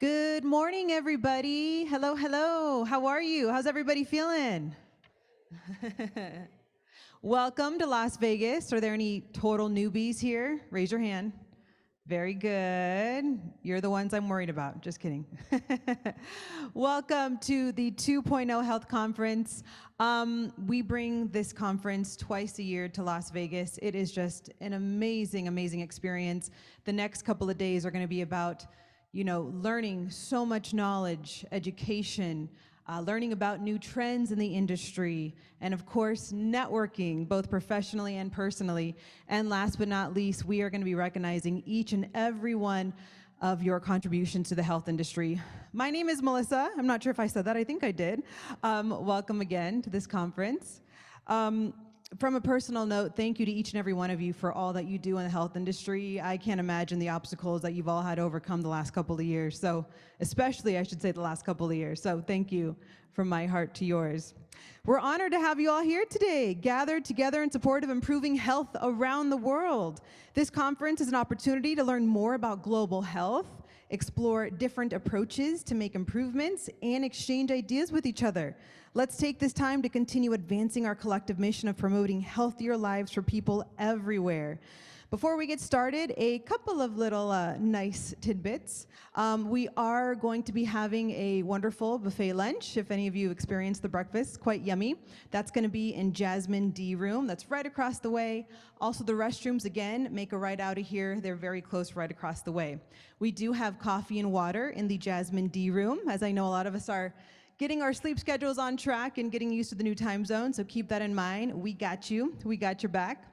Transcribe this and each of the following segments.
Good morning, everybody. Hello, hello. How are you? How's everybody feeling? Welcome to Las Vegas. Are there any total newbies here? Raise your hand. Very good. You're the ones I'm worried about. Just kidding. Welcome to the 2.0 Health Conference. We bring this conference twice a year to Las Vegas. It is just an amazing, amazing experience. The next couple of days are going to be about learning so much knowledge, education, learning about new trends in the industry, and of course, networking, both professionally and personally. And last but not least, we are going to be recognizing each and every one of your contributions to the health industry. My name is Melissa. I'm not sure if I said that. I think I did. Welcome again to this conference. From a personal note, thank you to each and every one of you for all that you do in the health industry. I can't imagine the obstacles that you've all had to overcome the last couple of years. So especially, I should say, the last couple of years. So thank you from my heart to yours. We're honored to have you all here today, gathered together in support of improving health around the world. This conference is an opportunity to learn more about global health, explore different approaches to make improvements, and exchange ideas with each other. Let's take this time to continue advancing our collective mission of promoting healthier lives for people everywhere. Before we get started, a couple of little nice tidbits. We are going to be having a wonderful buffet lunch. If any of you experienced the breakfast, quite yummy. That's going to be in Jasmine D room. That's right across the way. Also, the restrooms, again, make a right out of here. They're very close right across the way. We do have coffee and water in the Jasmine D room, as I know a lot of us are getting our sleep schedules on track and getting used to the new time zone, so keep that in mind. We got you. We got your back.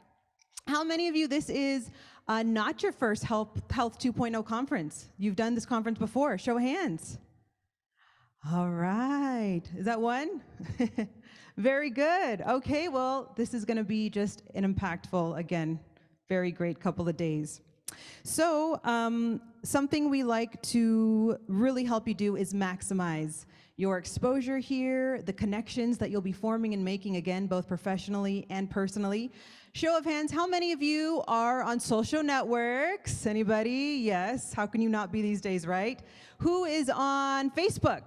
How many of you, this is not your first Health 2.0 conference? You've done this conference before. Show of hands. All right. Is that one? Very good. Okay, well, this is going to be just an impactful, again, very great couple of days. So something we like to really help you do is maximize your exposure here, the connections that you'll be forming and making, again, both professionally and personally. Show of hands, how many of you are on social networks? Anybody? Yes. How can you not be these days, right? Who is on Facebook?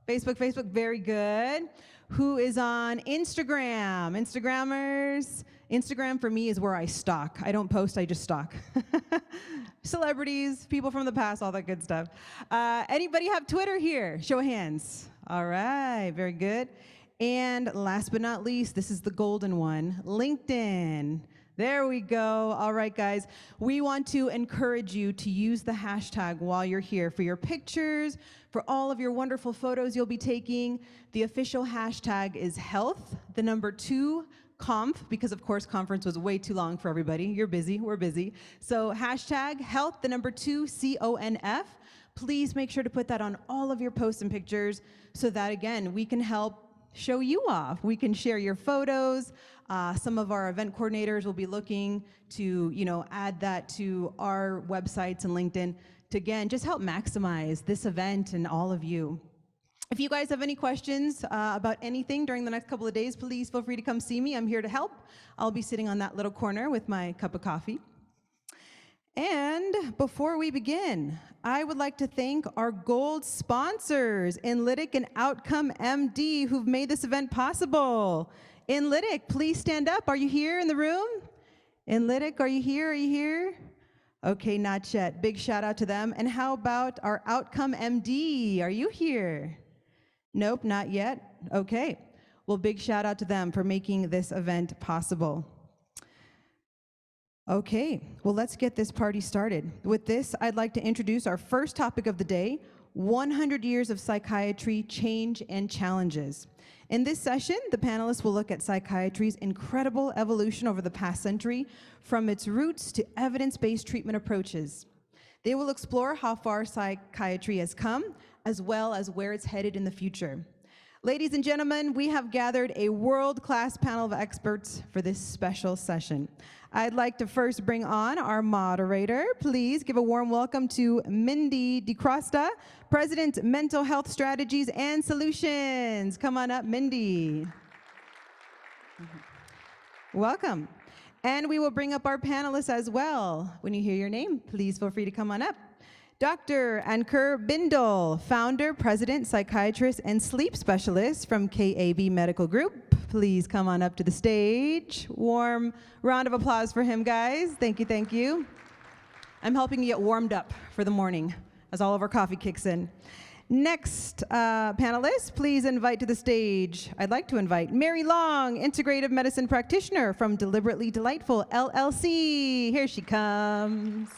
Facebook, very good. Who is on Instagram? Instagrammers? Instagram for me is where I stalk. I don't post, I just stalk. Celebrities, people from the past, all that good stuff. Anybody have Twitter here? Show of hands. All right, very good. And last but not least, this is the golden one, LinkedIn. There we go. All right, guys. We want to encourage you to use the hashtag while you're here for your pictures, for all of your wonderful photos you'll be taking. The official hashtag is health, the number 2, conf, because of course conference was way too long for everybody. You're busy, we're busy. So hashtag health, the number 2, CONF. Please make sure to put that on all of your posts and pictures so that, again, we can help show you off. We can share your photos. Some of our event coordinators will be looking to, add that to our websites and LinkedIn to, again, just help maximize this event and all of you. If you guys have any questions about anything during the next couple of days, please feel free to come see me. I'm here to help. I'll be sitting on that little corner with my cup of coffee. And before we begin, I would like to thank our gold sponsors, Inlytic and Outcome MD, who've made this event possible. Inlytic, please stand up. Are you here in the room? Inlytic, are you here? Are you here? Okay, not yet. Big shout out to them. And how about our Outcome MD? Are you here? Nope, not yet. Okay. Well, big shout out to them for making this event possible. Okay, well, let's get this party started. With this, I'd like to introduce our first topic of the day, 100 Years of Psychiatry, Change and Challenges. In this session, the panelists will look at psychiatry's incredible evolution over the past century, from its roots to evidence-based treatment approaches. They will explore how far psychiatry has come, as well as where it's headed in the future. Ladies and gentlemen, we have gathered a world-class panel of experts for this special session. I'd like to first bring on our moderator. Please give a warm welcome to Mindy DiCrosta, President, Mental Health Strategies and Solutions. Come on up, Mindy. Welcome. And we will bring up our panelists as well. When you hear your name, please feel free to come on up. Dr. Ankur Bindal, founder, president, psychiatrist, and sleep specialist from KAB Medical Group. Please come on up to the stage. Warm round of applause for him, guys. Thank you, thank you. I'm helping you get warmed up for the morning as all of our coffee kicks in. Next panelist, please invite to the stage. I'd like to invite Mary Long, Integrative Medicine Practitioner from Deliberately Delightful, LLC. Here she comes.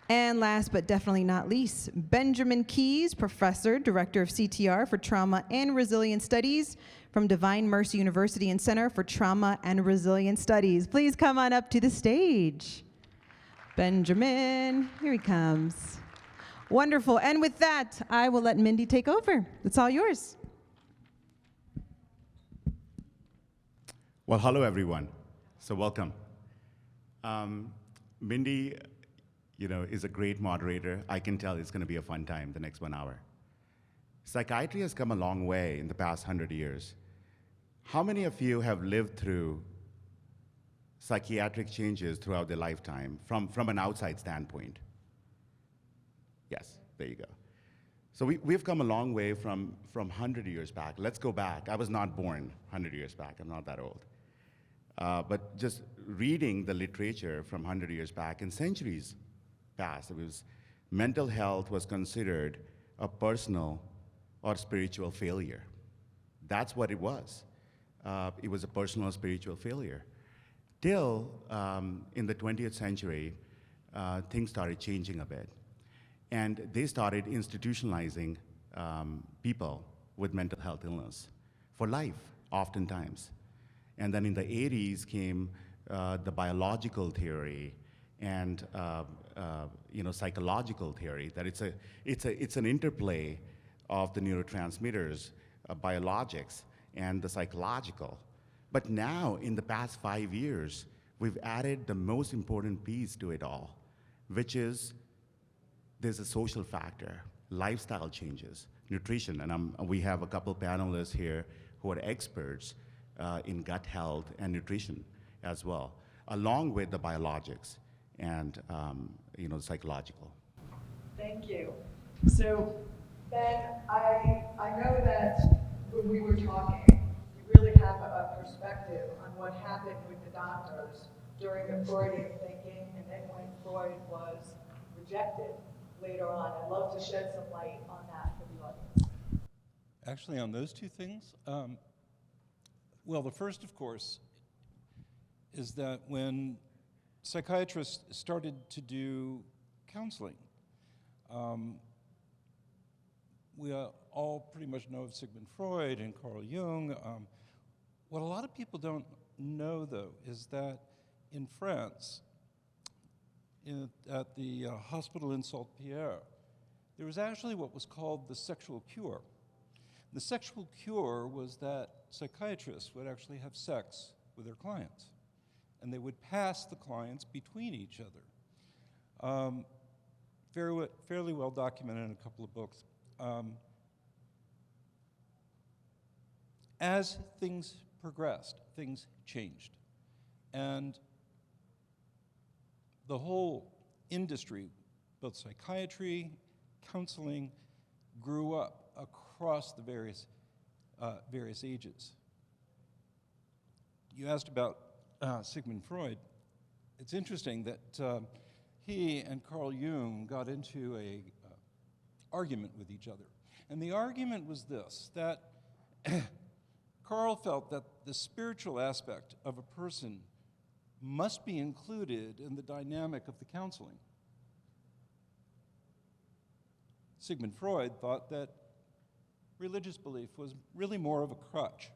And last but definitely not least, Benjamin Keys, Professor, Director of CTR for Trauma and Resilience Studies from Divine Mercy University and Center for Trauma and Resilience Studies. Please come on up to the stage. Benjamin, here he comes. Wonderful. And with that, I will let Mindy take over. It's all yours. Well, hello, everyone. So welcome. Mindy, is a great moderator. I can tell it's going to be a fun time the next 1 hour. Psychiatry has come a long way in the past 100 years. How many of you have lived through psychiatric changes throughout their lifetime from an outside standpoint? Yes, there you go. So we've come a long way from 100 years back. Let's go back. I was not born 100 years back. I'm not that old. But just reading the literature from 100 years back and centuries past, mental health was considered a personal or spiritual failure. That's what it was. It was a personal or spiritual failure. Till in the 20th century, things started changing a bit. And they started institutionalizing people with mental health illness for life, oftentimes. And then in the 80s came the biological theory and psychological theory, that it's an interplay of the neurotransmitters, biologics, and the psychological. But now, in the past 5 years, we've added the most important piece to it all, which is there's a social factor, lifestyle changes, nutrition, and we have a couple panelists here who are experts in gut health and nutrition as well, along with the biologics and psychological. Thank you. So, Ben, I know that when we were talking, you really have a perspective on what happened with the doctors during the Freudian thinking, and then when Freud was rejected later on. I'd love to shed some light on that for the audience. Actually, on those two things, well, the first, of course, is that when psychiatrists started to do counseling, we all pretty much know of Sigmund Freud and Carl Jung. What a lot of people don't know, though, is that in France, at the hospital in Salpêtrière, there was actually what was called the sexual cure. The sexual cure was that psychiatrists would actually have sex with their clients, and they would pass the clients between each other. Fairly well documented in a couple of books. As things progressed, things changed. And the whole industry, both psychiatry, counseling, grew up across the various ages. You asked about Sigmund Freud. It's interesting that he and Carl Jung got into a argument with each other. And the argument was this, that Carl felt that the spiritual aspect of a person must be included in the dynamic of the counseling. Sigmund Freud thought that religious belief was really more of a crutch.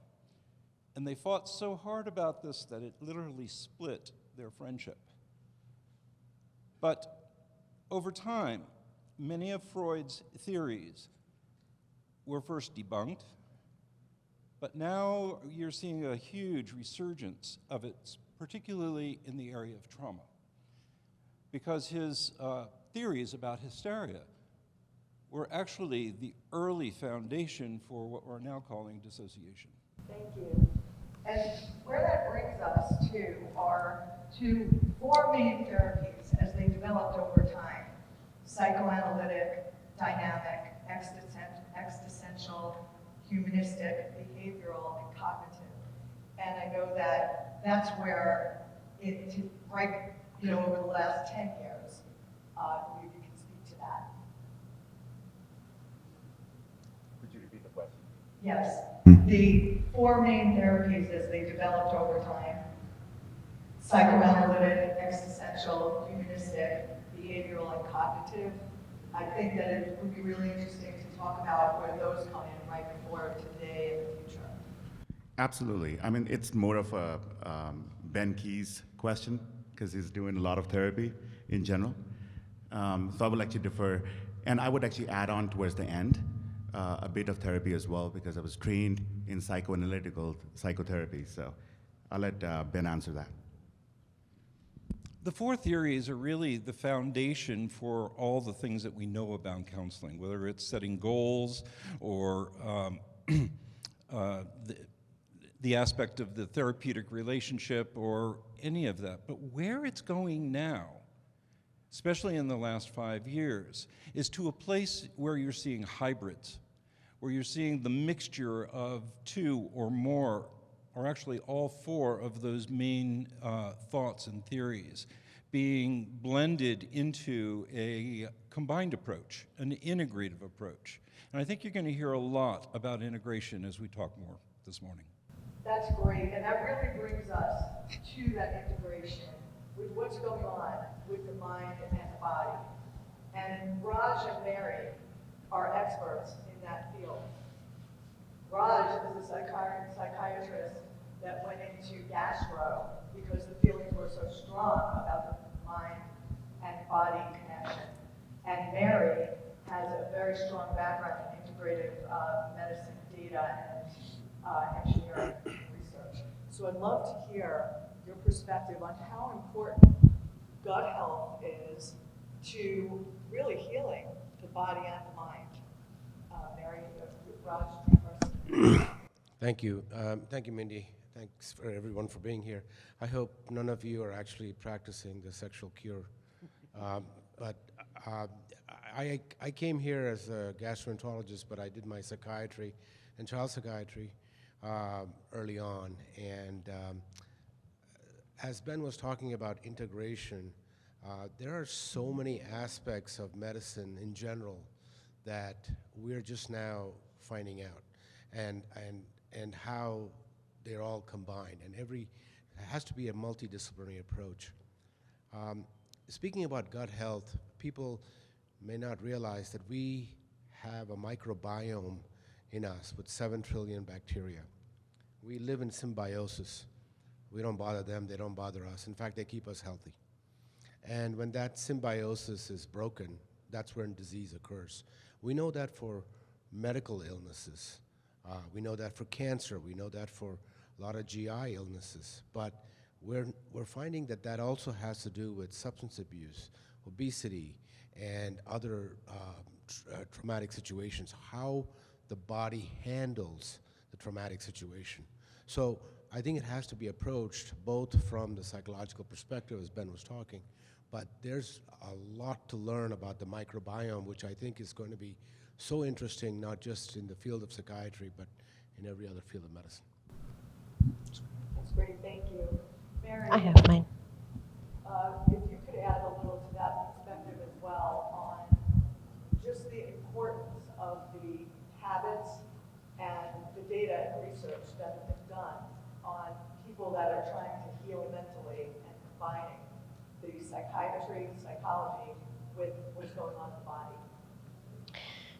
And they fought so hard about this that it literally split their friendship. But over time, many of Freud's theories were first debunked, but now you're seeing a huge resurgence of it, particularly in the area of trauma, because his theories about hysteria were actually the early foundation for what we're now calling dissociation. Thank you. And where that brings us to are four main therapies as they developed over time. psychoanalytic, dynamic, existential, humanistic, behavioral, and cognitive. And I know that that's where right, over the last 10 years, maybe you can speak to that. Could you repeat the question? Yes. The four main therapies as they developed over time: psychoanalytic, existential, humanistic, behavioral, and cognitive. I think that it would be really interesting to talk about where those come in right before today and the future. Absolutely. I mean, it's more of a Ben Key's question because he's doing a lot of therapy in general. So I would like to defer, and I would actually add on towards the end a bit of therapy as well because I was trained in psychoanalytical psychotherapy. So I'll let Ben answer that. The four theories are really the foundation for all the things that we know about counseling, whether it's setting goals or the aspect of the therapeutic relationship or any of that. But where it's going now, especially in the last 5 years, is to a place where you're seeing hybrids, where you're seeing the mixture of two or more, or actually all four of those main thoughts and theories being blended into a combined approach, an integrative approach. And I think you're going to hear a lot about integration as we talk more this morning. That's great, and that really brings us to that integration with what's going on with the mind and the body. And Raj and Mary are experts in that field. Raj is a psychiatrist that went into Gastro because the feelings were so strong about the mind and body connection. And Mary has a very strong background in integrative medicine, data, and engineering research. So I'd love to hear your perspective on how important gut health is to really healing the body and the mind. Mary, Raj, first. Thank you. Thank you, Mindy. Thanks for everyone for being here. I hope none of you are actually practicing the sexual cure. But I came here as a gastroenterologist, but I did my psychiatry and child psychiatry early on. And as Ben was talking about integration, there are so many aspects of medicine in general that we're just now finding out, and how they're all combined, and it has to be a multidisciplinary approach. Speaking about gut health, people may not realize that we have a microbiome in us with 7 trillion bacteria. We live in symbiosis. We don't bother them, they don't bother us. In fact, they keep us healthy. And when that symbiosis is broken, that's when disease occurs. We know that for medical illnesses. We know that for cancer. We know that for a lot of GI illnesses. But we're finding that that also has to do with substance abuse, obesity, and other traumatic situations, how the body handles the traumatic situation. So I think it has to be approached both from the psychological perspective, as Ben was talking, but there's a lot to learn about the microbiome, which I think is going to be so interesting, not just in the field of psychiatry, but in every other field of medicine. That's great, thank you. Mary, I have mine. if you could add a little to that perspective as well on just the importance of the habits and the data and research that have been done on people that are trying to heal mentally and combining the psychiatry, psychology with what's going on in the body.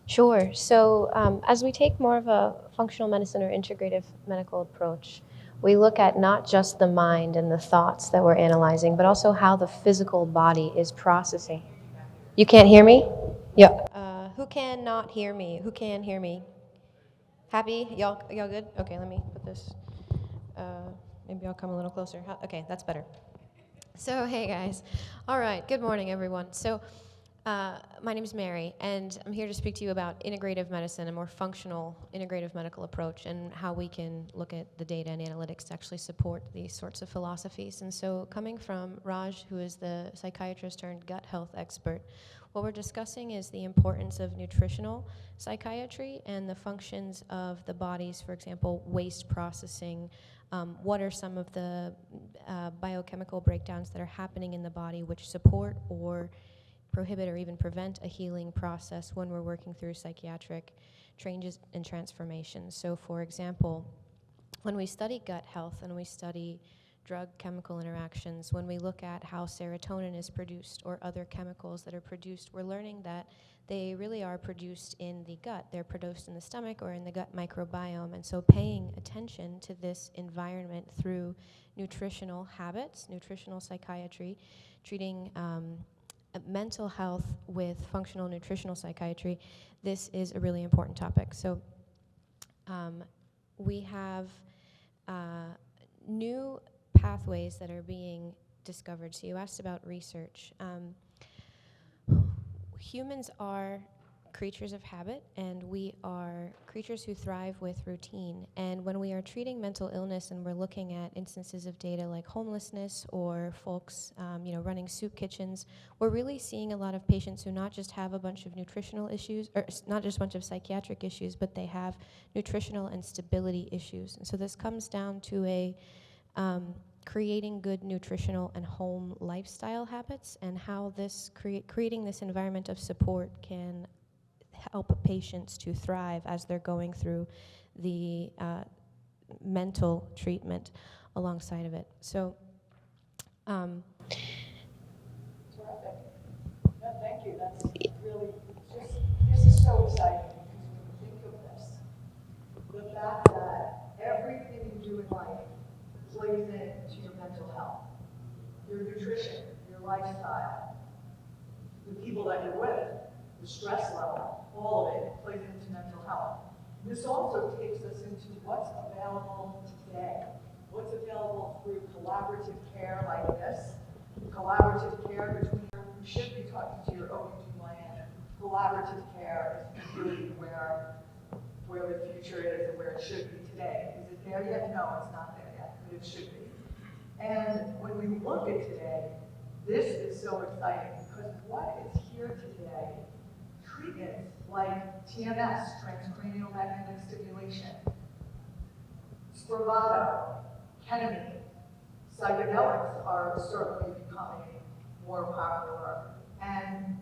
Sure. So as we take more of a functional medicine or integrative medical approach, we look at not just the mind and the thoughts that we're analyzing, but also how the physical body is processing. You can't hear me? Yeah. Who can not hear me? Who can hear me? Happy? Y'all good? Okay, let me put this. Maybe I'll come a little closer. Okay, that's better. So, hey guys. All right, good morning everyone. So, My name is Mary, and I'm here to speak to you about integrative medicine, a more functional integrative medical approach, and how we can look at the data and analytics to actually support these sorts of philosophies. And so coming from Raj, who is the psychiatrist turned gut health expert, what we're discussing is the importance of nutritional psychiatry and the functions of the body's, for example, waste processing. What are some of the biochemical breakdowns that are happening in the body which support or prohibit or even prevent a healing process when we're working through psychiatric changes and transformations. So for example, when we study gut health and we study drug-chemical interactions, when we look at how serotonin is produced or other chemicals that are produced, we're learning that they really are produced in the gut. They're produced in the stomach or in the gut microbiome. And so paying attention to this environment through nutritional habits, nutritional psychiatry, treating mental health with functional nutritional psychiatry, this is a really important topic. So we have new pathways that are being discovered. So you asked about research. Humans are creatures of habit, and we are creatures who thrive with routine. And when we are treating mental illness and we're looking at instances of data like homelessness or folks running soup kitchens, we're really seeing a lot of patients who not just have a bunch of nutritional issues, or not just a bunch of psychiatric issues, but they have nutritional and stability issues. And so this comes down to a creating good nutritional and home lifestyle habits, and how this creating this environment of support can help patients to thrive as they're going through the mental treatment alongside of it. So, Terrific. No, thank you. That's really this is so exciting, because when you think of this, the fact that everything you do in life plays into your mental health, your nutrition, your lifestyle, the people that you're with, the stress level, all of it plays into mental health. This also takes us into what's available today. What's available through collaborative care like this, collaborative care between, you should be talking to your OB/GYN. Collaborative care is really where the future is and where it should be today. Is it there yet? No, it's not there yet, but it should be. And when we look at today, this is so exciting, because what is here today, treatments like TMS, transcranial magnetic stimulation, Spravato, ketamine, psychedelics are certainly becoming more popular. And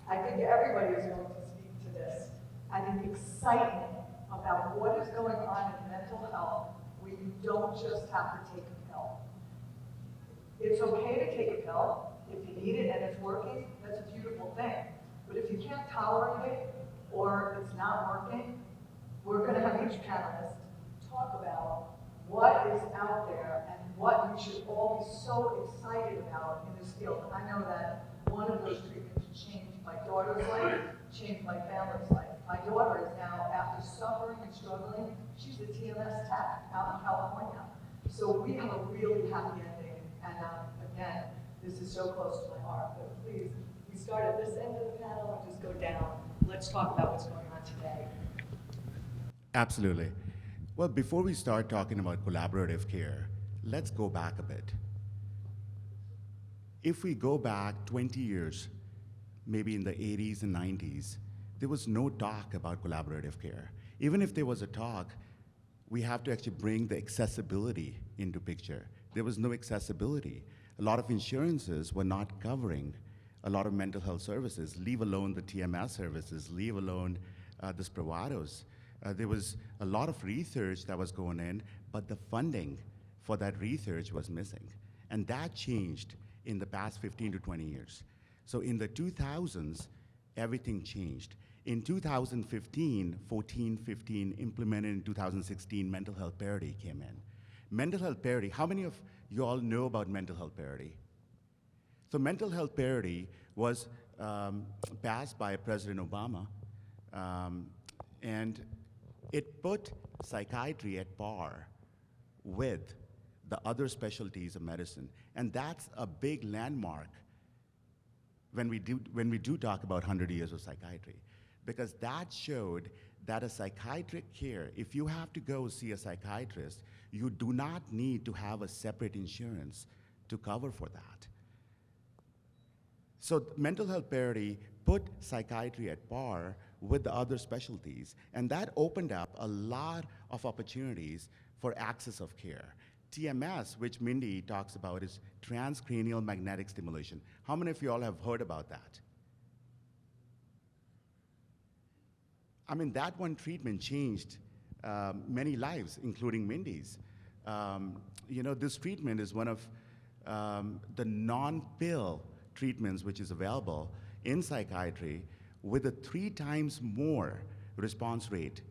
I think everybody is going to speak to this. I think excitement about what is going on in mental health, where you don't just have to take a pill. It's okay to take a pill. If you need it and it's working, that's a beautiful thing. But if you can't tolerate it, or it's not working, we're going to have each panelist talk about what is out there and what we should all be so excited about in this field. I know that one of those treatments changed my daughter's life, changed my family's life. My daughter is now, after suffering and struggling, she's a TMS tech out in California. So we have a really happy ending. And again, this is so close to my heart. But please, we start at this end of the panel and just go down. Let's talk about what's going on today. Absolutely. Well, before we start talking about collaborative care, let's go back a bit. If we go back 20 years, maybe in the 80s and 90s, there was no talk about collaborative care. Even if there was a talk, we have to actually bring the accessibility into picture. There was no accessibility. A lot of insurances were not covering a lot of mental health services, leave alone the TMS services, leave alone the Spravatos. There was a lot of research that was going in, but the funding for that research was missing. And that changed in the past 15 to 20 years. So in the 2000s, everything changed. In 2015, 15, implemented in 2016, mental health parity came in. Mental health parity, how many of you all know about mental health parity? So mental health parity was passed by President Obama, and it put psychiatry at par with the other specialties of medicine. And that's a big landmark when we do talk about 100 years of psychiatry, because that showed that a psychiatric care, if you have to go see a psychiatrist, you do not need to have a separate insurance to cover for that. So mental health parity put psychiatry at par with the other specialties, and that opened up a lot of opportunities for access of care. TMS, which Mindy talks about, is transcranial magnetic stimulation. How many of you all have heard about that? I mean, that one treatment changed many lives, including Mindy's. This treatment is one of the non-pill treatments which is available in psychiatry with a 3 times more response rate,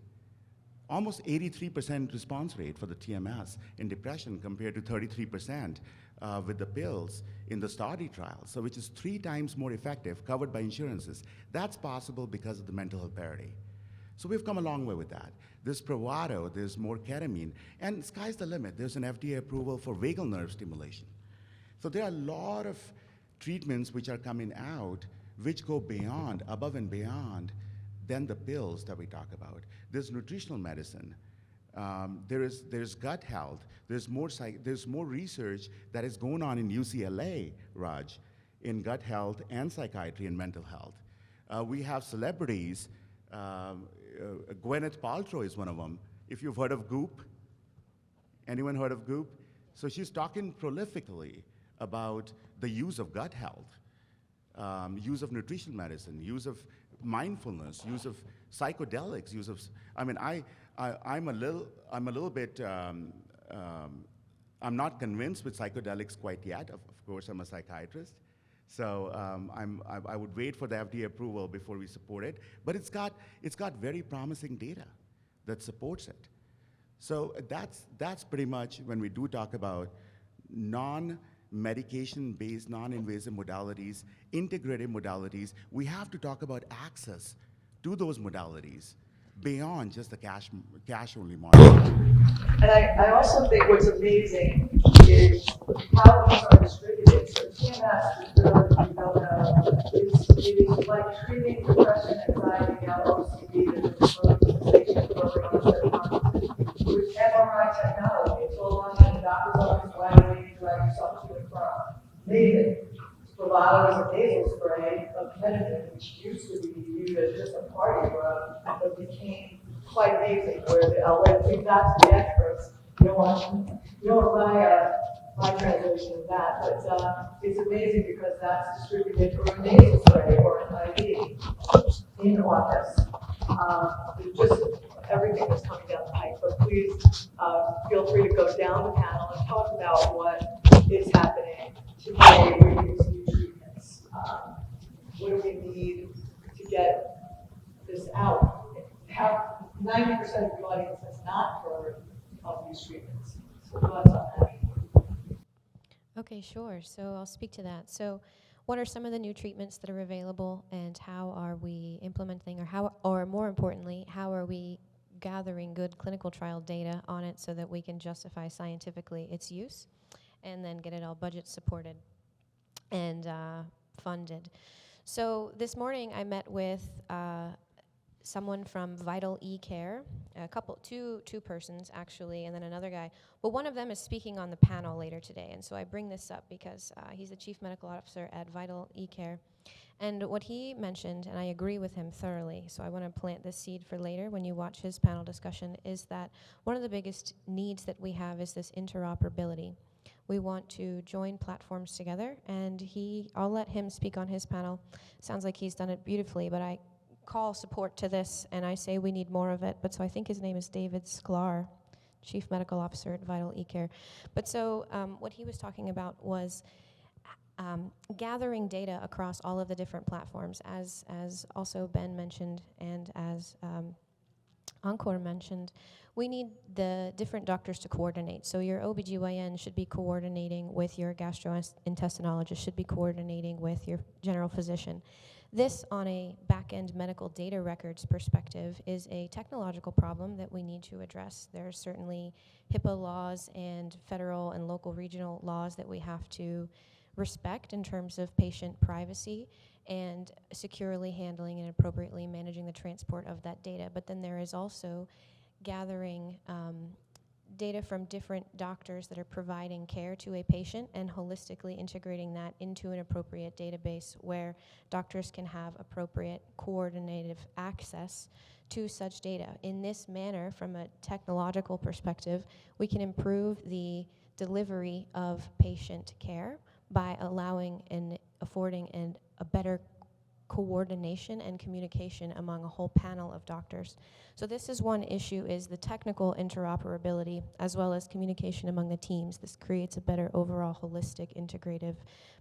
almost 83% response rate for the TMS in depression compared to 33% with the pills in the study trial, so which is 3 times more effective, covered by insurances. That's possible because of the mental health parity. So we've come a long way with that. There's Spravato, there's more ketamine, and sky's the limit. There's an FDA approval for vagal nerve stimulation. So there are a lot of treatments which are coming out which go beyond, above and beyond, than the pills that we talk about. There's nutritional medicine. There's gut health. There's more research that is going on in UCLA, Raj, in gut health and psychiatry and mental health. We have celebrities. Gwyneth Paltrow is one of them. If you've heard of Goop, anyone heard of Goop? So she's talking prolifically about the use of gut health, use of nutritional medicine, use of mindfulness, use of psychedelics, use of. I mean, I'm a little bit. I'm not convinced with psychedelics quite yet. Of course, I'm a psychiatrist, so I would wait for the FDA approval before we support it. But it's got very promising data that supports it. So that's pretty much when we do talk about non-medication-based, non-invasive modalities, integrative modalities. We have to talk about access to those modalities beyond just the cash-only model. And I also think what's amazing is how these are distributed. So TMS, for those of you who don't know, is like treating depression, anxiety, now OCD, there's a organization program with MRI technology. It's all on in the doctor's office, why do you drive yourself to and from? Amazing. Spravato is a nasal spray of ketamine, which used to be viewed as just a party drug, but became quite amazing. Where I'll leave that to the experts. You don't want my translation of that, but it's amazing because that's distributed through a nasal spray or an IV in office. Just everything that's coming down the pipe. But please feel free to go down the panel and talk about what is happening today with these new treatments. What do we need to get this out? 90% of the audience has not heard of these treatments. So thoughts on that? Okay, sure. So I'll speak to that. So what are some of the new treatments that are available, and how are we implementing, or more importantly, how are we gathering good clinical trial data on it so that we can justify scientifically its use and then get it all budget supported and funded. So this morning I met with someone from Vital eCare, two persons actually, and then another guy. But one of them is speaking on the panel later today, and so I bring this up because he's the Chief Medical Officer at Vital eCare. And what he mentioned, and I agree with him thoroughly, so I want to plant this seed for later when you watch his panel discussion, is that one of the biggest needs that we have is this interoperability. We want to join platforms together, and I'll let him speak on his panel. Sounds like he's done it beautifully, but I call support to this, and I say we need more of it. But so I think his name is David Sklar, Chief Medical Officer at Vital eCare. But so what he was talking about was gathering data across all of the different platforms, as also Ben mentioned and as Ankur mentioned. We need the different doctors to coordinate. So your OBGYN should be coordinating with your gastrointestinologist, should be coordinating with your general physician. This, on a back-end medical data records perspective, is a technological problem that we need to address. There are certainly HIPAA laws and federal and local regional laws that we have to respect in terms of patient privacy and securely handling and appropriately managing the transport of that data. But then there is also gathering data from different doctors that are providing care to a patient and holistically integrating that into an appropriate database where doctors can have appropriate coordinative access to such data. In this manner, from a technological perspective, we can improve the delivery of patient care by allowing and affording a better coordination and communication among a whole panel of doctors. So this is one issue, is the technical interoperability as well as communication among the teams. This creates a better overall holistic integrative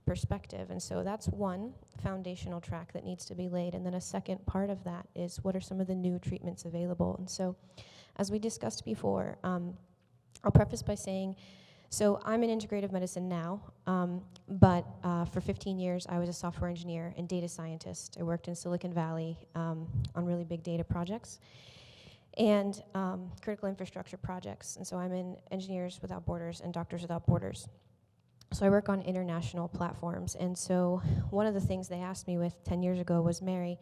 perspective. And so that's one foundational track that needs to be laid. And then a second part of that is what are some of the new treatments available? And so as we discussed before, I'll preface by saying, so I'm in integrative medicine now, but for 15 years I was a software engineer and data scientist. I worked in Silicon Valley on really big data projects and critical infrastructure projects. And so I'm in Engineers Without Borders and Doctors Without Borders. So I work on international platforms. And so one of the things they asked me with 10 years ago was, Mary,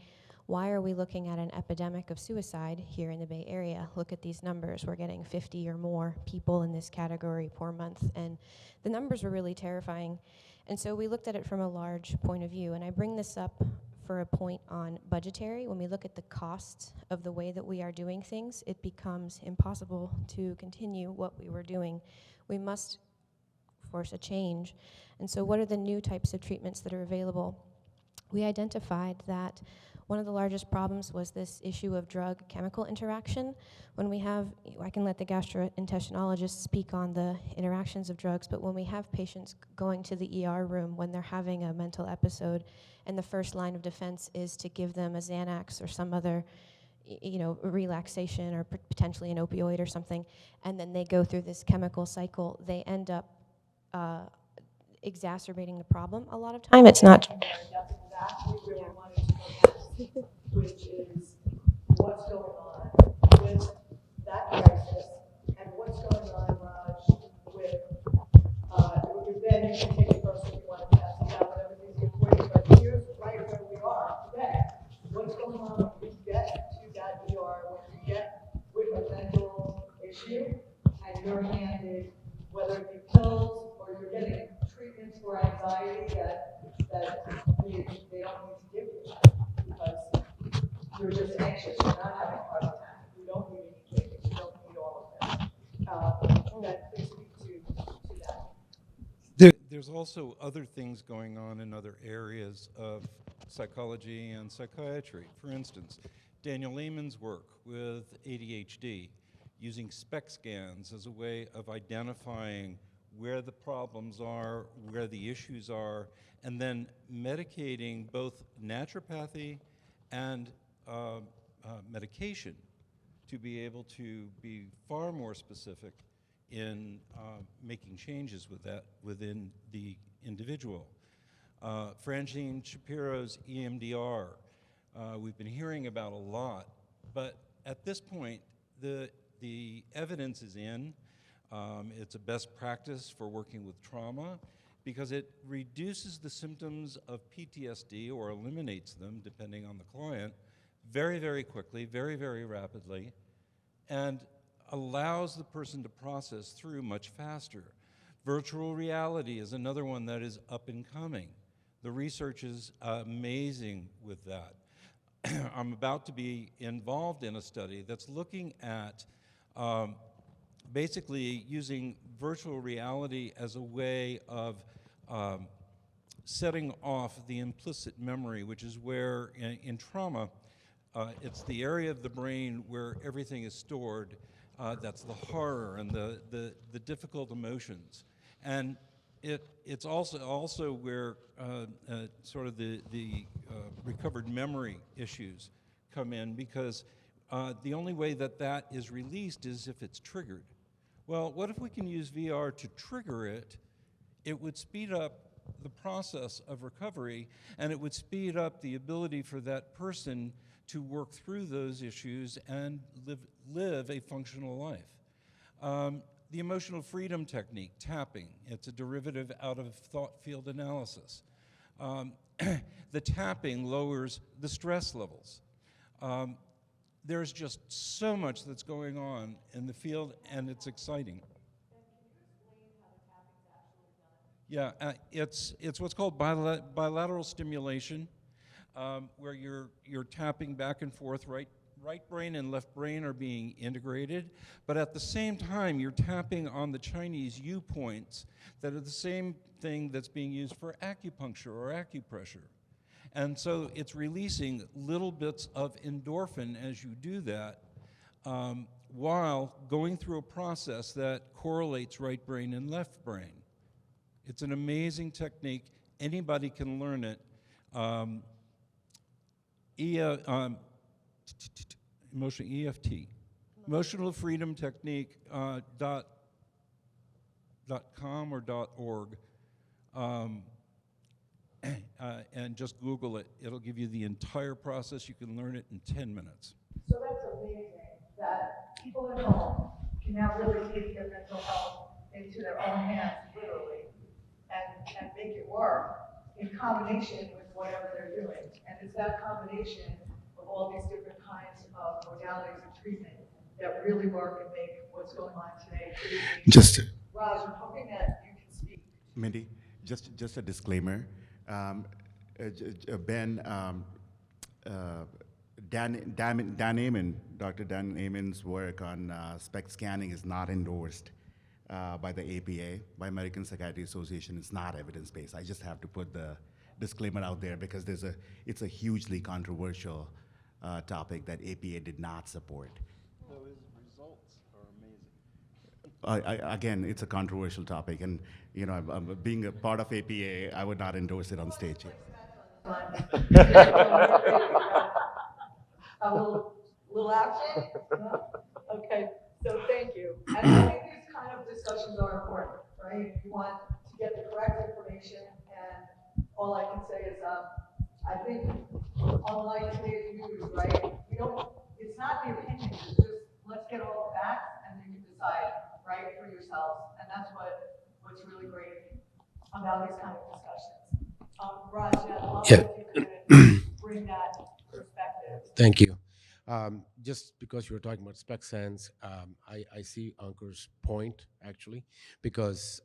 why are we looking at an epidemic of suicide here in the Bay Area? Look at these numbers. We're getting 50 or more people in this category per month. And the numbers were really terrifying. And so we looked at it from a large point of view. And I bring this up for a point on budgetary. When we look at the cost of the way that we are doing things, it becomes impossible to continue what we were doing. We must force a change. And so what are the new types of treatments that are available? We identified that one of the largest problems was this issue of drug-chemical interaction. When we have, I can let the gastroenterologist speak on the interactions of drugs, but when we have patients going to the ER room when they're having a mental episode, and the first line of defense is to give them a Xanax or some other relaxation or potentially an opioid or something, and then they go through this chemical cycle, they end up exacerbating the problem a lot of time. It's not. That's exactly where we wanted to go next, which is what's going on with that crisis and what's going on, Raj, with, then you can take it first if you want to pass it out, whatever's easier for you, but here's right where we are today. What's going on when you get to that ER, when you get with a mental issue and you're handed, whether it be pills or you're getting treatments for anxiety that they don't need to give you because you're just anxious, you're not having a heart attack, you don't need any treatment, you don't need all of that. That please speak to that. There's also other things going on in other areas of psychology and psychiatry. For instance, Daniel Lehman's work with ADHD, using SPECT scans as a way of identifying where the problems are, where the issues are, and then medicating both naturopathy and medication to be able to be far more specific in making changes with that within the individual. Francine Shapiro's EMDR, we've been hearing about a lot, but at this point, the evidence is in. It's a best practice for working with trauma because it reduces the symptoms of PTSD or eliminates them, depending on the client, very, very quickly, very, very rapidly, and allows the person to process through much faster. Virtual reality is another one that is up and coming. The research is amazing with that. I'm about to be involved in a study that's looking at basically using virtual reality as a way of setting off the implicit memory, which is where in trauma, it's the area of the brain where everything is stored. That's the horror and the difficult emotions. And it's also where sort of the recovered memory issues come in, because the only way that is released is if it's triggered. Well, what if we can use VR to trigger it? It would speed up the process of recovery, and it would speed up the ability for that person to work through those issues and live a functional life. The emotional freedom technique, tapping, it's a derivative out of thought field analysis. The tapping lowers the stress levels. There's just so much that's going on in the field, and it's exciting. Yeah, it's what's called bilateral stimulation, where you're tapping back and forth. Right brain and left brain are being integrated, but at the same time, you're tapping on the Chinese U points that are the same thing that's being used for acupuncture or acupressure. And so it's releasing little bits of endorphin as you do that, while going through a process that correlates right brain and left brain. It's an amazing technique. Anybody can learn it. Emotional EFT, Emotional Freedom Technique .com or .org, and just Google it. It'll give you the entire process. You can learn it in 10 minutes. So that's amazing that people at home can now really take their mental health into their own hands, literally, and make it work in combination with whatever they're doing. And it's that combination of all these different kinds of modalities of treatment that really work and make what's going on today pretty amazing. Just, Raj, I'm hoping that you can speak. Mindy, just a disclaimer. Ben, Dan Amen, Dr. Dan Amen's work on SPECT scanning is not endorsed by the APA, by American Psychiatry Association. It's not evidence-based. I just have to put the disclaimer out there because it's a hugely controversial topic that APA did not support. Those results are amazing. Again, it's a controversial topic, and being a part of APA, I would not endorse it on stage. A little action? Okay, so thank you. And I think these kind of discussions are important, right? You want to get the correct information, and all I can say is, I think, unlike today's news, right? It's not the opinion, it's just, let's get all the facts, and then you decide, right, for yourselves. And that's what's really great about these kind of discussions. Raj, I'd love if you could bring that perspective. Thank you. Just because you were talking about spec sense, I see Ankur's point, actually, because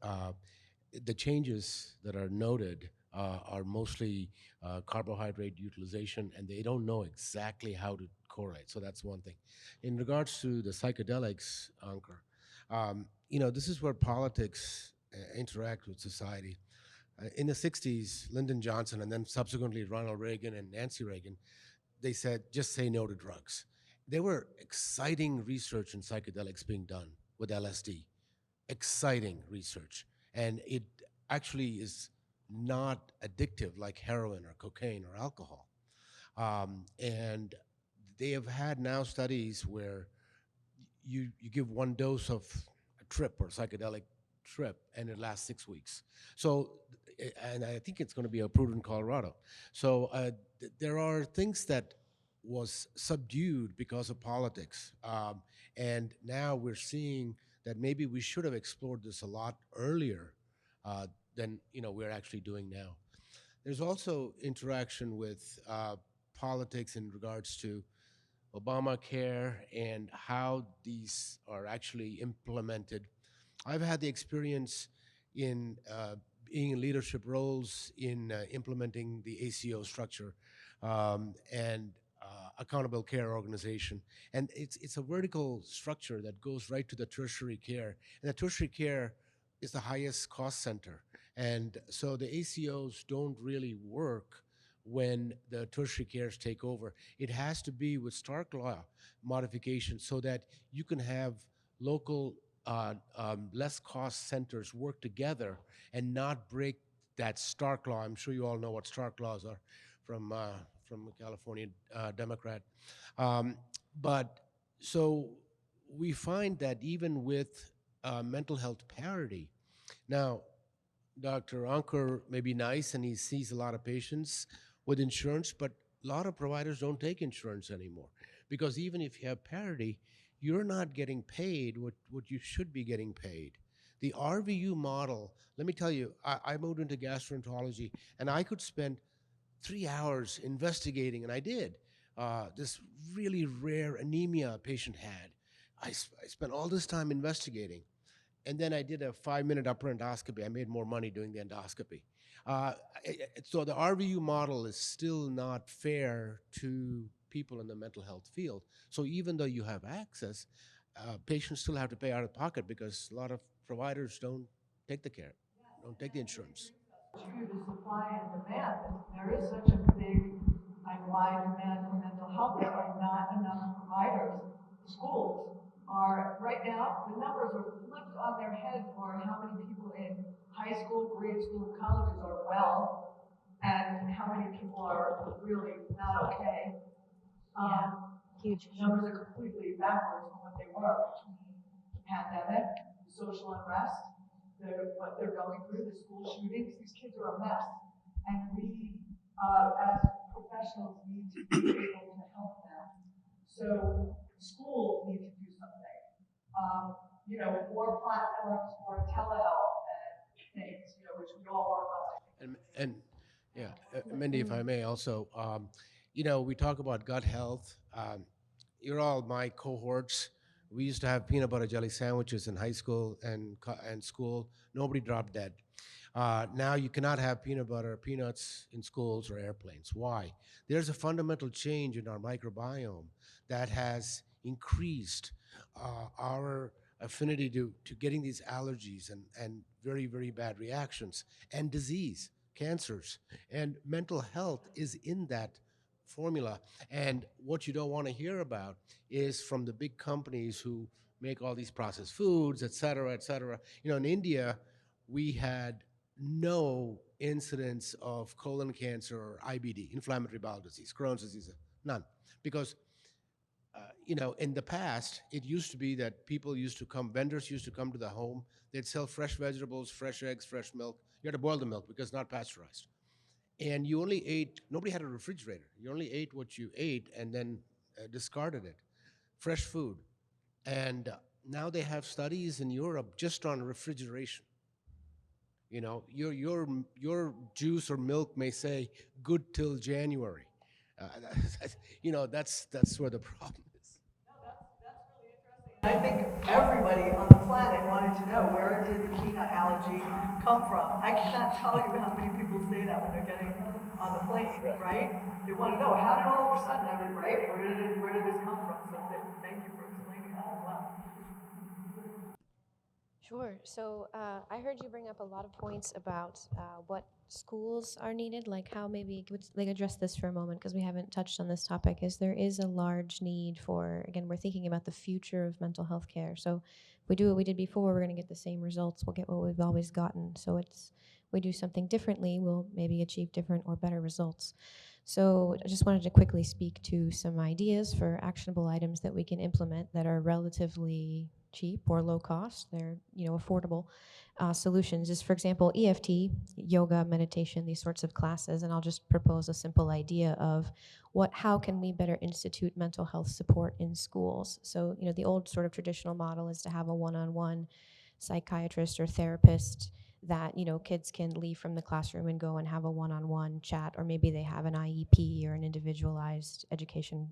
the changes that are noted are mostly carbohydrate utilization, and they don't know exactly how to correlate. So that's one thing. In regards to the psychedelics, Ankur, this is where politics interact with society. In the 60s, Lyndon Johnson and then subsequently Ronald Reagan and Nancy Reagan, they said, just say no to drugs. There were exciting research in psychedelics being done with LSD, exciting research. And it actually is not addictive like heroin or cocaine or alcohol. And they have had now studies where you give one dose of a trip or psychedelic trip and it lasts 6 weeks. So, and I think it's going to be approved in Colorado. So there are things that was subdued because of politics. And now we're seeing that maybe we should have explored this a lot earlier than we're actually doing now. There's also interaction with politics in regards to Obamacare and how these are actually implemented. I've had the experience in being in leadership roles in implementing the ACO structure and accountable care organization. And it's a vertical structure that goes right to the tertiary care. And the tertiary care is the highest cost center. And so the ACOs don't really work when the tertiary cares take over. It has to be with Stark Law modification so that you can have local less cost centers work together and not break that Stark Law. I'm sure you all know what Stark laws are from a California Democrat. But so we find that even with mental health parity, now Dr. Ankur may be nice and he sees a lot of patients with insurance, but a lot of providers don't take insurance anymore because even if you have parity, you're not getting paid what you should be getting paid. The RVU model, let me tell you, I moved into gastroenterology, and I could spend 3 hours investigating, and I did. This really rare anemia a patient had. I spent all this time investigating. And then I did a 5-minute upper endoscopy. I made more money doing the endoscopy. So the RVU model is still not fair to people in the mental health field. So even though you have access, patients still have to pay out of pocket because a lot of providers don't take the care, don't take the insurance. To the supply and demand, there is such a big and wide demand for mental health. There are not enough providers. The schools are, right now, the numbers are flipped on their head for how many people in high school, grade school, and colleges are well, and how many people are really not okay. Huge. Numbers are completely backwards from what they were between the pandemic, the social unrest, what they're going through, the school shootings. These kids are a mess. And we, as professionals, need to be able to help them. So schools need to do something. More platforms for telehealth and things, which we all work on. And yeah, Mindy, if I may also, we talk about gut health. You're all my cohorts. We used to have peanut butter jelly sandwiches in high school and school. Nobody dropped dead. Now you cannot have peanuts in schools or airplanes. Why? There's a fundamental change in our microbiome that has increased our affinity to getting these allergies and very, very bad reactions and disease, cancers. And mental health is in that formula. And what you don't want to hear about is from the big companies who make all these processed foods, et cetera, et cetera. In India, we had no incidence of colon cancer or IBD, inflammatory bowel disease, Crohn's disease, none. Because, in the past, it used to be that vendors used to come to the home, they'd sell fresh vegetables, fresh eggs, fresh milk. You had to boil the milk because it's not pasteurized. And you only ate, nobody had a refrigerator. You only ate what you ate and then discarded it. Fresh food. And now they have studies in Europe just on refrigeration. Your juice or milk may say good till January. That's where the problem is. No, that's really interesting. I think everybody on the planet wanted to know, where did the peanut allergy come from? I cannot tell you how many people say that when they're getting on the plane, right? They want to know, how did all of a sudden, right? Where did this come from? So thank you for explaining that as well. Sure. So I heard you bring up a lot of points about what schools are needed, like how maybe, address this for a moment because we haven't touched on this topic, is there is a large need for, again, we're thinking about the future of mental health care. So if we do what we did before, we're going to get the same results. We'll get what we've always gotten. So we do something differently, we'll maybe achieve different or better results. So I just wanted to quickly speak to some ideas for actionable items that we can implement that are relatively cheap or low cost. They're affordable solutions. Is, for example, EFT, yoga, meditation, these sorts of classes. And I'll just propose a simple idea of how can we better institute mental health support in schools. So the old sort of traditional model is to have a one-on-one psychiatrist or therapist that kids can leave from the classroom and go and have a one-on-one chat, or maybe they have an IEP or an individualized education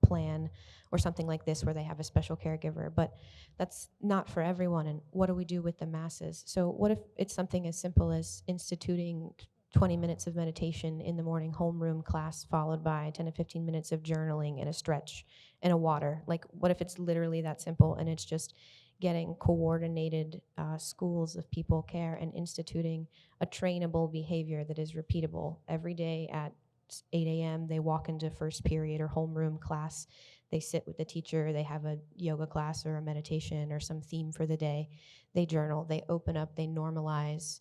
plan or something like this where they have a special caregiver, but that's not for everyone. And what do we do with the masses? So what if it's something as simple as instituting 20 minutes of meditation in the morning homeroom class followed by 10 to 15 minutes of journaling and a stretch and a water? Like, what if it's literally that simple and it's just getting coordinated schools of people care and instituting a trainable behavior that is repeatable every day at 8 a.m. They walk into first period or homeroom class. They sit with the teacher. They have a yoga class or a meditation or some theme for the day. They journal. They open up. They normalize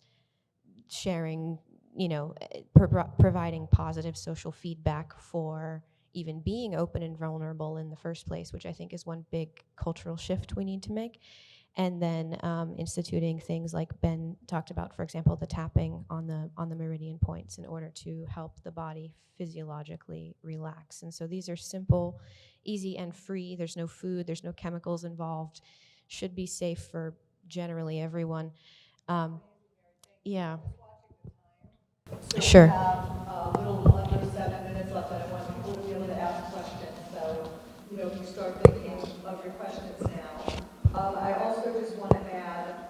sharing, providing positive social feedback for even being open and vulnerable in the first place, which I think is one big cultural shift we need to make. and then instituting things like Ben talked about, for example, the tapping on the meridian points in order to help the body physiologically relax. And so these are simple, easy, and free. There's no food, there's no chemicals involved. Should be safe for generally everyone. Yeah. So Sure. we have a little under 7 minutes left, and I want people to be able to ask questions. So, if you start thinking of your questions now. I also just want to add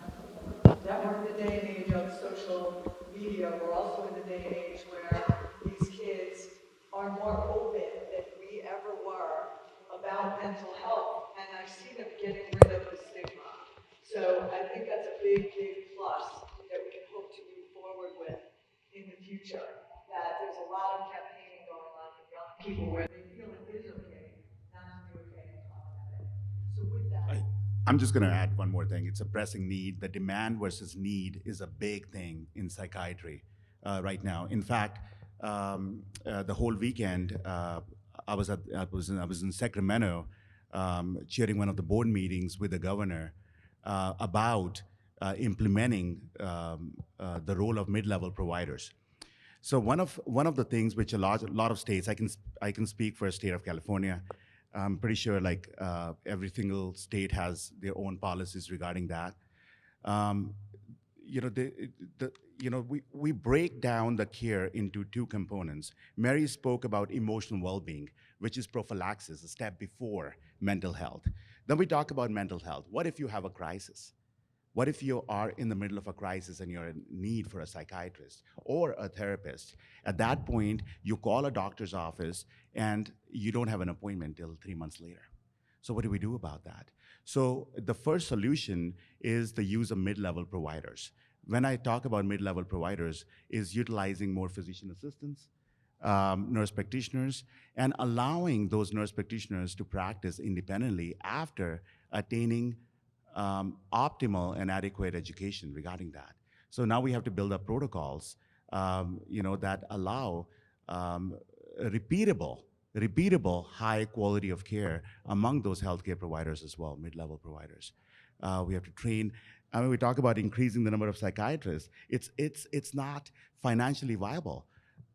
that we're in the day and age of social media. We're also in the day and age where these kids are more open than we ever were about mental health, and I see them getting rid of the stigma. So I think that's a big, big plus that we can hope to move forward with in the future. That there's a lot of campaigning going on with young people where they feel it is okay not to be okay and talk about it. So with that, I'm just going to add one more thing. It's a pressing need. The demand versus need is a big thing in psychiatry right now. In fact, the whole weekend, I was in Sacramento chairing one of the board meetings with the governor about implementing the role of mid-level providers. So one of the things which a lot of states, I can speak for a state of California. I'm pretty sure like every single state has their own policies regarding that. We break down the care into two components. Mary spoke about emotional well-being, which is prophylaxis, a step before mental health. Then we talk about mental health. What if you have a crisis? What if you are in the middle of a crisis and you're in need for a psychiatrist or a therapist? At that point, you call a doctor's office and you don't have an appointment till 3 months later. So what do we do about that? So the first solution is the use of mid-level providers. When I talk about mid-level providers, is utilizing more physician assistants, nurse practitioners, and allowing those nurse practitioners to practice independently after attaining optimal and adequate education regarding that. So now we have to build up protocols, that allow repeatable high quality of care among those healthcare providers as well, mid-level providers. We have to train. I mean, we talk about increasing the number of psychiatrists. It's not financially viable.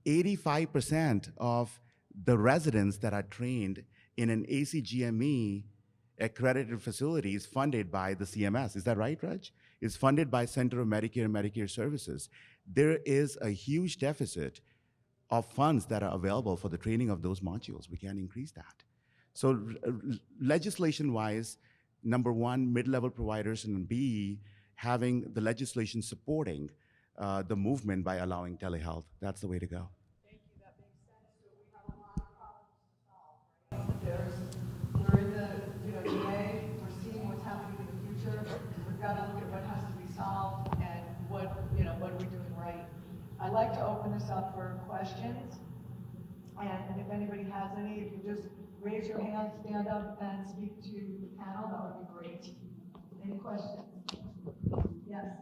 85% of the residents that are trained in an ACGME accredited facility is funded by the CMS. Is that right, Raj? It's funded by Center of Medicare and Medicare Services. There is a huge deficit of funds that are available for the training of those modules. We can increase that. So legislation-wise, number one, mid-level providers, and B, having the legislation supporting the movement by allowing telehealth. That's the way to go. thank you, that makes sense. So we have a lot of problems to solve, right? We're in the, today, we're seeing what's happening in the future. We've got to look at what has to be solved and what are we doing right. I'd like to open this up for questions. And if anybody has any, if you just raise your hand, stand up, and speak to the panel, that would be great. Any questions? Yes.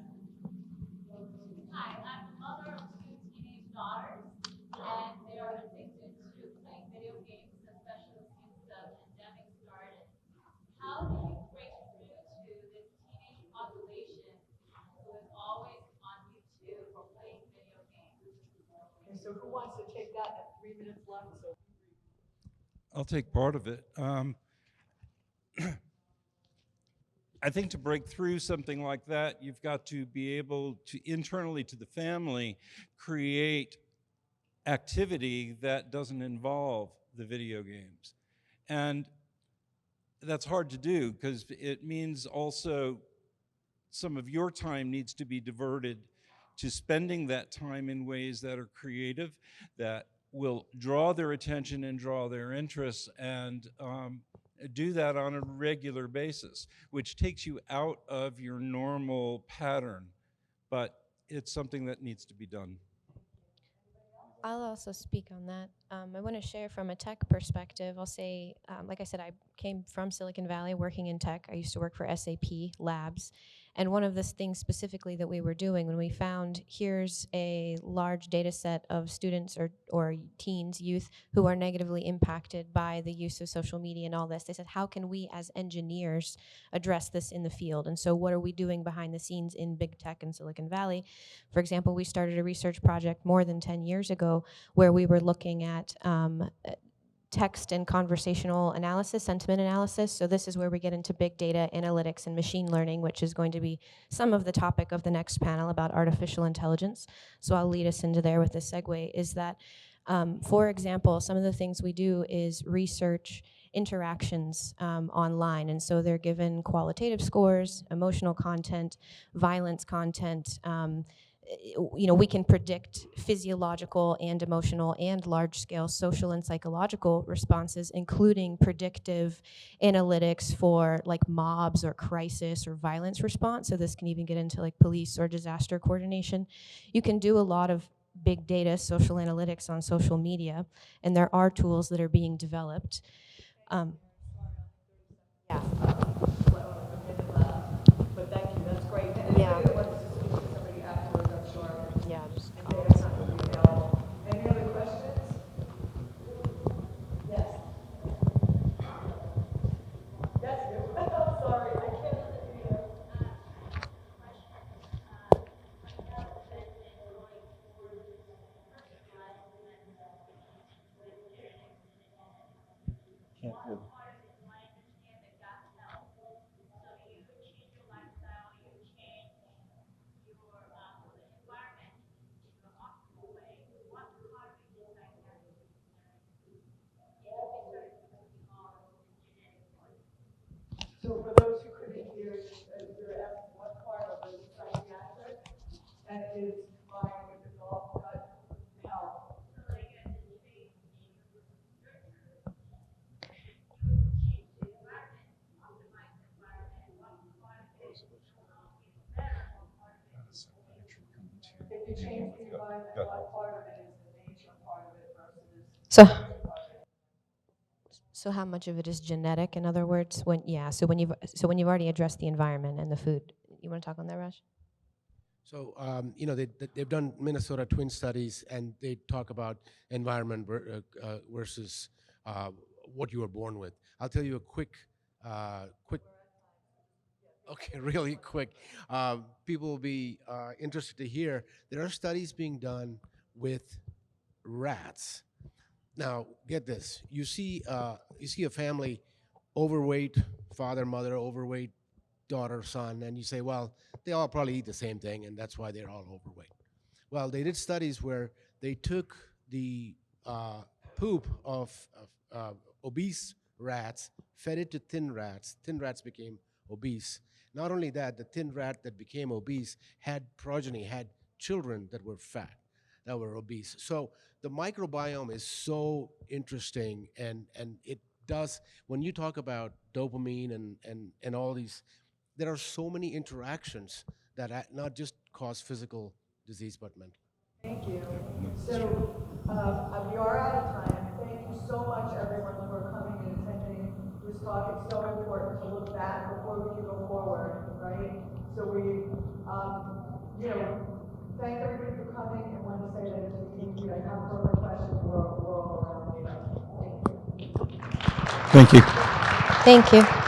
Hi, I'm the mother of 2 teenage daughters, and they are addicted to playing video games, especially since the pandemic started. How do you break through to this teenage population who is always on YouTube or playing video games? Okay, so who wants to take that? 3 minutes left, so. I'll take part of it. I think to break through something like that, you've got to be able to, internally to the family, create activity that doesn't involve the video games. And that's hard to do because it means also some of your time needs to be diverted to spending that time in ways that are creative, that will draw their attention and draw their interest, and do that on a regular basis, which takes you out of your normal pattern, but it's something that needs to be done. I'll also speak on that. I want to share from a tech perspective. I'll say, like I said, I came from Silicon Valley working in tech. I used to work for SAP Labs. And one of the things specifically that we were doing when we found here's a large data set of students or teens, youth, who are negatively impacted by the use of social media and all this, they said, how can we as engineers address this in the field? And so what are we doing behind the scenes in big tech in Silicon Valley? For example, we started a research project more than 10 years ago where we were looking at text and conversational analysis, sentiment analysis. So this is where we get into big data analytics and machine learning, which is going to be some of the topic of the next panel about artificial intelligence. So I'll lead us into there with this segue, is that, for example, some of the things we do is research interactions online. And so they're given qualitative scores, emotional content, violence content, we can predict physiological and emotional and large-scale social and psychological responses, including predictive analytics for like mobs or crisis or violence response. So this can even get into like police or disaster coordination. You can do a lot of big data social analytics on social media, and there are tools that are being developed. Yeah. But thank you, that's great. And Yeah. anybody that wants to speak to somebody afterwards, I'm sure. Yeah, just And they have time to be available. Any other questions? Yes. Yes, you. I'm sorry, I can't see you. Can't hear. So for those who couldn't hear, you're asking what part of it is psychiatric and is combined with adult gut health. If you change the environment, what part of it is the nature part of it versus So how much of it is genetic? In other words, when you've already addressed the environment and the food, you want to talk on that, Raj? So, they've done Minnesota twin studies, and they talk about environment versus what you were born with. I'll tell you a quick, okay, really quick. People will be interested to hear there are studies being done with rats. Now, get this: you see a family, overweight father, mother, overweight daughter, son, and you say, well, they all probably eat the same thing, and that's why they're all overweight. Well, they did studies where they took the poop of obese rats, fed it to thin rats. Thin rats became obese. Not only that, the thin rat that became obese had progeny, had children that were fat, that were obese. So the microbiome is so interesting, and it does, when you talk about dopamine and all these, there are so many interactions that not just cause physical disease, but mental. Thank you. So we are out of time. Thank you so much, everyone, for coming and attending this talk. It's so important to look back before we can go forward, right? So we, thank everybody for coming, and want to say that if you have further questions, we're all around later. Thank you. Thank you. Thank you.